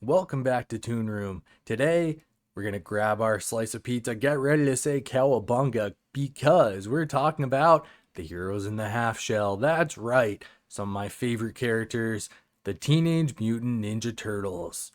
Welcome back to Toon Room. Today, we're going to grab our slice of pizza, get ready to say cowabunga, because we're talking about the heroes in the half shell. That's right, some of my favorite characters, the Teenage Mutant Ninja Turtles.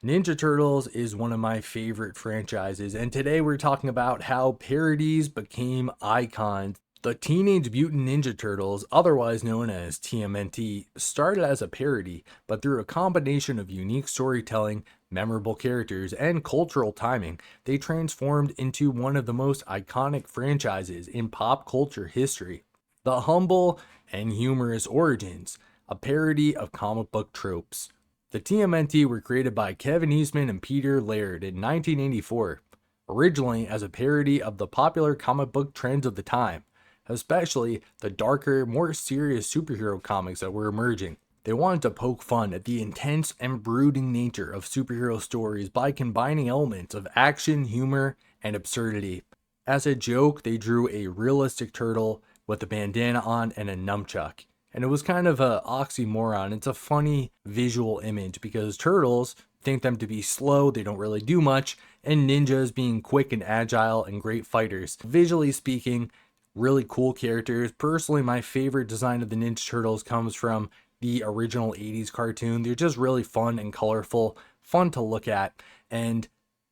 Ninja Turtles is one of my favorite franchises, and today we're talking about how parodies became icons. The Teenage Mutant Ninja Turtles, otherwise known as TMNT, started as a parody, but through a combination of unique storytelling, memorable characters, and cultural timing, they transformed into one of the most iconic franchises in pop culture history. The humble and humorous origins, a parody of comic book tropes. The TMNT were created by Kevin Eastman and Peter Laird in 1984, originally as a parody of the popular comic book trends of the time, especially the darker, more serious superhero comics that were emerging. They wanted to poke fun at the intense and brooding nature of superhero stories by combining elements of action, humor, and absurdity. As a joke, they drew a realistic turtle with a bandana on and a nunchuck, and it was kind of a oxymoron. It's a funny visual image because turtles think them to be slow, they don't really do much, and ninjas being quick and agile and great fighters. Visually speaking, really cool characters. Personally, my favorite design of the Ninja Turtles comes from the original 80s cartoon. They're just really fun and colorful, fun to look at, and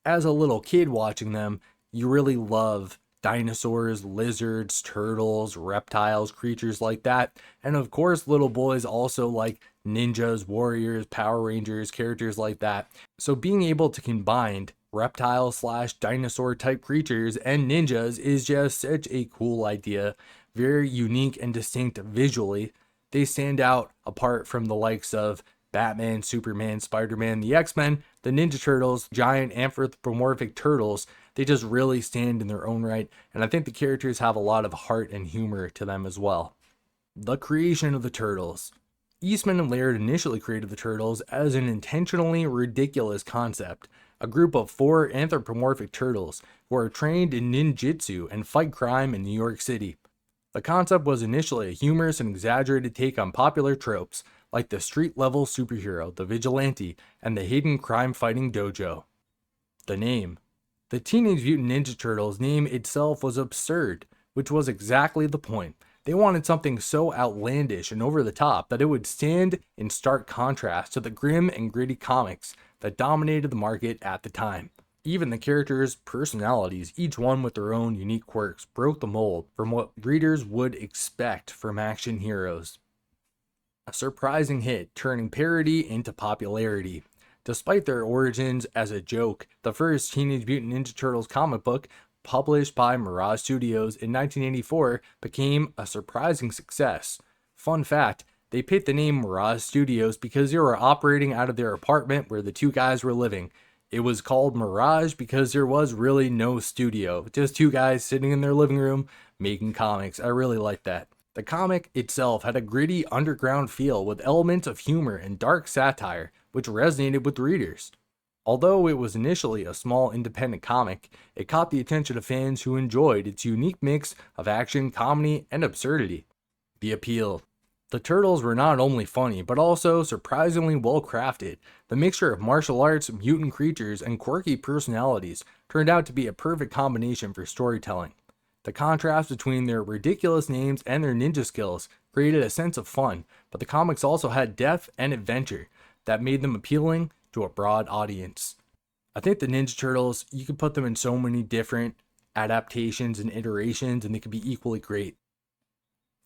as a little kid watching them, you really love dinosaurs, lizards, turtles, reptiles, creatures like that. And of course, little boys also like ninjas, warriors, Power Rangers, characters like that. So being able to combine reptile slash dinosaur type creatures and ninjas is just such a cool idea. Very unique and distinct visually. They stand out apart from the likes of Batman, Superman, Spider-Man, the X-Men, the Ninja Turtles, giant anthropomorphic turtles. They just really stand in their own right, and I think the characters have a lot of heart and humor to them as well. The creation of the Turtles. Eastman and Laird initially created the Turtles as an intentionally ridiculous concept, a group of four anthropomorphic turtles who are trained in ninjutsu and fight crime in New York City. The concept was initially a humorous and exaggerated take on popular tropes, like the street level superhero, the vigilante, and the hidden crime fighting dojo. The name. The Teenage Mutant Ninja Turtles name itself was absurd, which was exactly the point. They wanted something so outlandish and over the top that it would stand in stark contrast to the grim and gritty comics that dominated the market at the time. Even the characters' personalities, each one with their own unique quirks, broke the mold from what readers would expect from action heroes. A surprising hit, turning parody into popularity. Despite their origins as a joke, the first Teenage Mutant Ninja Turtles comic book, published by Mirage Studios in 1984, became a surprising success. Fun fact, they picked the name Mirage Studios because they were operating out of their apartment where the two guys were living. It was called Mirage because there was really no studio, just two guys sitting in their living room making comics. I really like that. The comic itself had a gritty underground feel with elements of humor and dark satire, which resonated with readers. Although it was initially a small independent comic, it caught the attention of fans who enjoyed its unique mix of action, comedy, and absurdity. The appeal. The Turtles were not only funny, but also surprisingly well crafted. The mixture of martial arts, mutant creatures, and quirky personalities turned out to be a perfect combination for storytelling. The contrast between their ridiculous names and their ninja skills created a sense of fun, but the comics also had depth and adventure that made them appealing to a broad audience. I think the Ninja Turtles, you could put them in so many different adaptations and iterations, and they could be equally great.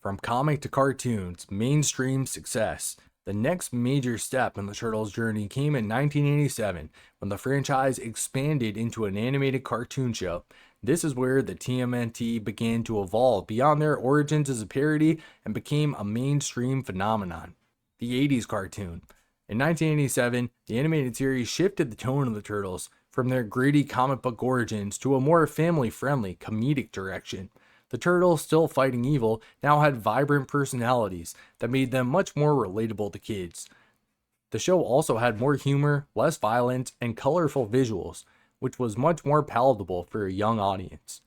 From comic to cartoons, mainstream success. The next major step in the Turtles' journey came in 1987 when the franchise expanded into an animated cartoon show. This is where the TMNT began to evolve beyond their origins as a parody and became a mainstream phenomenon. The 80s cartoon. In 1987, the animated series shifted the tone of the Turtles from their gritty comic book origins to a more family friendly comedic direction. The Turtles, still fighting evil, now had vibrant personalities that made them much more relatable to kids. The show also had more humor, less violence, and colorful visuals, which was much more palatable for a young audience.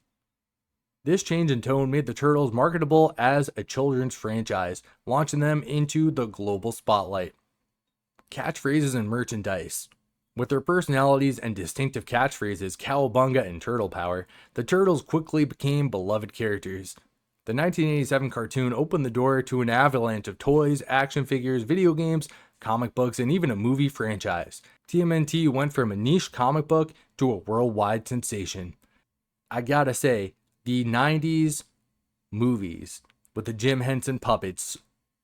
This change in tone made the Turtles marketable as a children's franchise, launching them into the global spotlight. Catchphrases and merchandise. With their personalities and distinctive catchphrases, Cowabunga and Turtle Power, the Turtles quickly became beloved characters. The 1987 cartoon opened the door to an avalanche of toys, action figures, video games, comic books, and even a movie franchise. TMNT went from a niche comic book to a worldwide sensation. I gotta say, the 90s movies with the Jim Henson puppets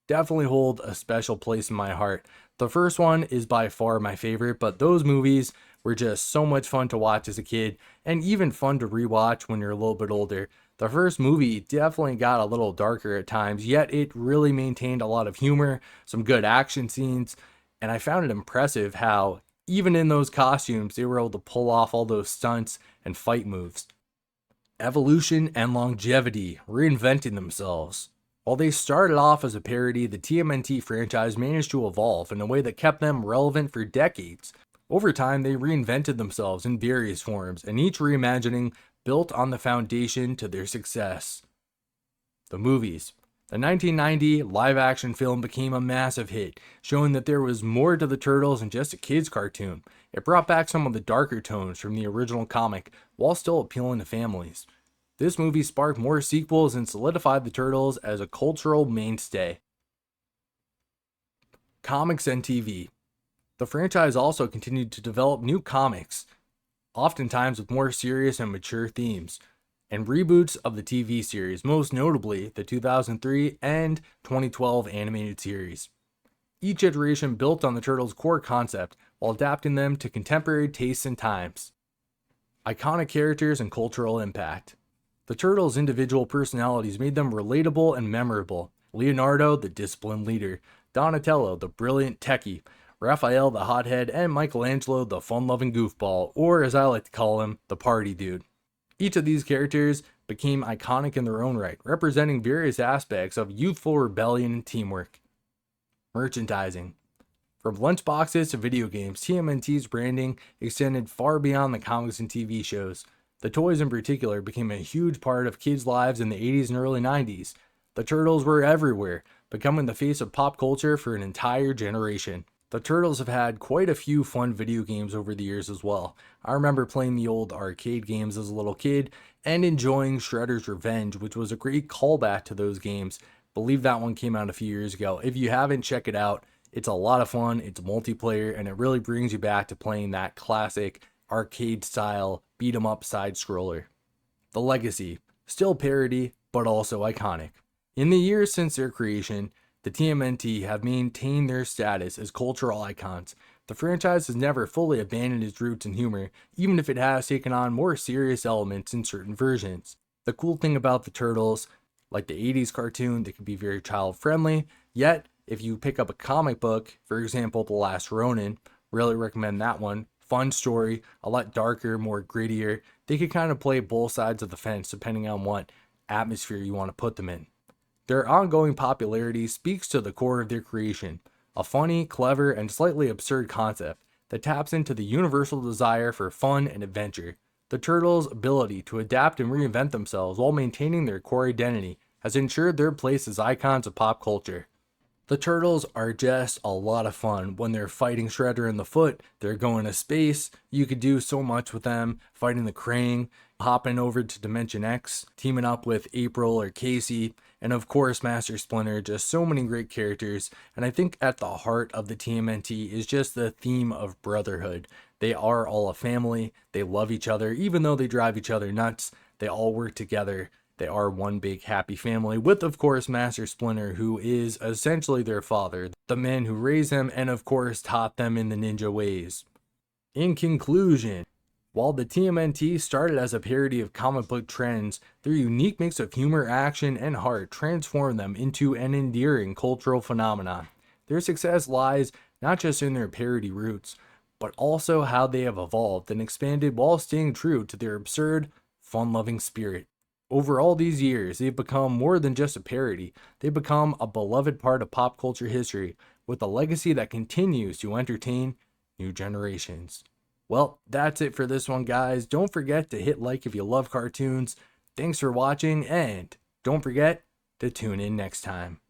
definitely hold a special place in my heart. The first one is by far my favorite, but those movies were just so much fun to watch as a kid and even fun to rewatch when you're a little bit older. The first movie definitely got a little darker at times, yet it really maintained a lot of humor, some good action scenes, and I found it impressive how, even in those costumes, they were able to pull off all those stunts and fight moves. Evolution and longevity, reinventing themselves. While they started off as a parody, the TMNT franchise managed to evolve in a way that kept them relevant for decades. Over time, they reinvented themselves in various forms, and each reimagining built on the foundation to their success. The movies. The 1990 live-action film became a massive hit, showing that there was more to the Turtles than just a kid's cartoon. It brought back some of the darker tones from the original comic, while still appealing to families. This movie sparked more sequels and solidified the Turtles as a cultural mainstay. Comics and TV. The franchise also continued to develop new comics, oftentimes with more serious and mature themes, and reboots of the TV series, most notably the 2003 and 2012 animated series. Each iteration built on the Turtles' core concept while adapting them to contemporary tastes and times. Iconic characters and cultural impact. The Turtles' individual personalities made them relatable and memorable. Leonardo, the disciplined leader, Donatello, the brilliant techie, Raphael, the hothead, and Michelangelo, the fun-loving goofball, or as I like to call him, the party dude. Each of these characters became iconic in their own right, representing various aspects of youthful rebellion and teamwork. Merchandising. From lunchboxes to video games, TMNT's branding extended far beyond the comics and TV shows. The toys in particular became a huge part of kids' lives in the 80s and early 90s. The Turtles were everywhere, becoming the face of pop culture for an entire generation. The Turtles have had quite a few fun video games over the years as well. I remember playing the old arcade games as a little kid and enjoying Shredder's Revenge, which was a great callback to those games. Believe that one came out a few years ago. If you haven't, check it out. It's a lot of fun, it's multiplayer, and it really brings you back to playing that classic arcade style beat 'em up side scroller. The legacy, still parody, but also iconic. In the years since their creation, the TMNT have maintained their status as cultural icons. The franchise has never fully abandoned its roots in humor, even if it has taken on more serious elements in certain versions. The cool thing about the Turtles, like the 80s cartoon, they can be very child friendly, yet if you pick up a comic book, for example, The Last Ronin, really recommend that one. Fun story, a lot darker, more grittier. They could kind of play both sides of the fence depending on what atmosphere you want to put them in. Their ongoing popularity speaks to the core of their creation, a funny, clever, and slightly absurd concept that taps into the universal desire for fun and adventure. The Turtles' ability to adapt and reinvent themselves while maintaining their core identity has ensured their place as icons of pop culture. The Turtles are just a lot of fun. When they're fighting Shredder in the foot, they're going to space. You could do so much with them, fighting the Krang, hopping over to Dimension X, teaming up with April or Casey, and of course Master Splinter. Just so many great characters, and I think at the heart of the TMNT is just the theme of brotherhood. They are all a family, they love each other, even though they drive each other nuts, they all work together. They are one big happy family with, of course, Master Splinter, who is essentially their father, the man who raised them and, of course, taught them in the ninja ways. In conclusion, while the TMNT started as a parody of comic book trends, their unique mix of humor, action, and heart transformed them into an endearing cultural phenomenon. Their success lies not just in their parody roots, but also how they have evolved and expanded while staying true to their absurd, fun-loving spirit. Over all these years, they've become more than just a parody. They've become a beloved part of pop culture history, with a legacy that continues to entertain new generations. Well, that's it for this one, guys. Don't forget to hit like if you love cartoons. Thanks for watching, and don't forget to tune in next time.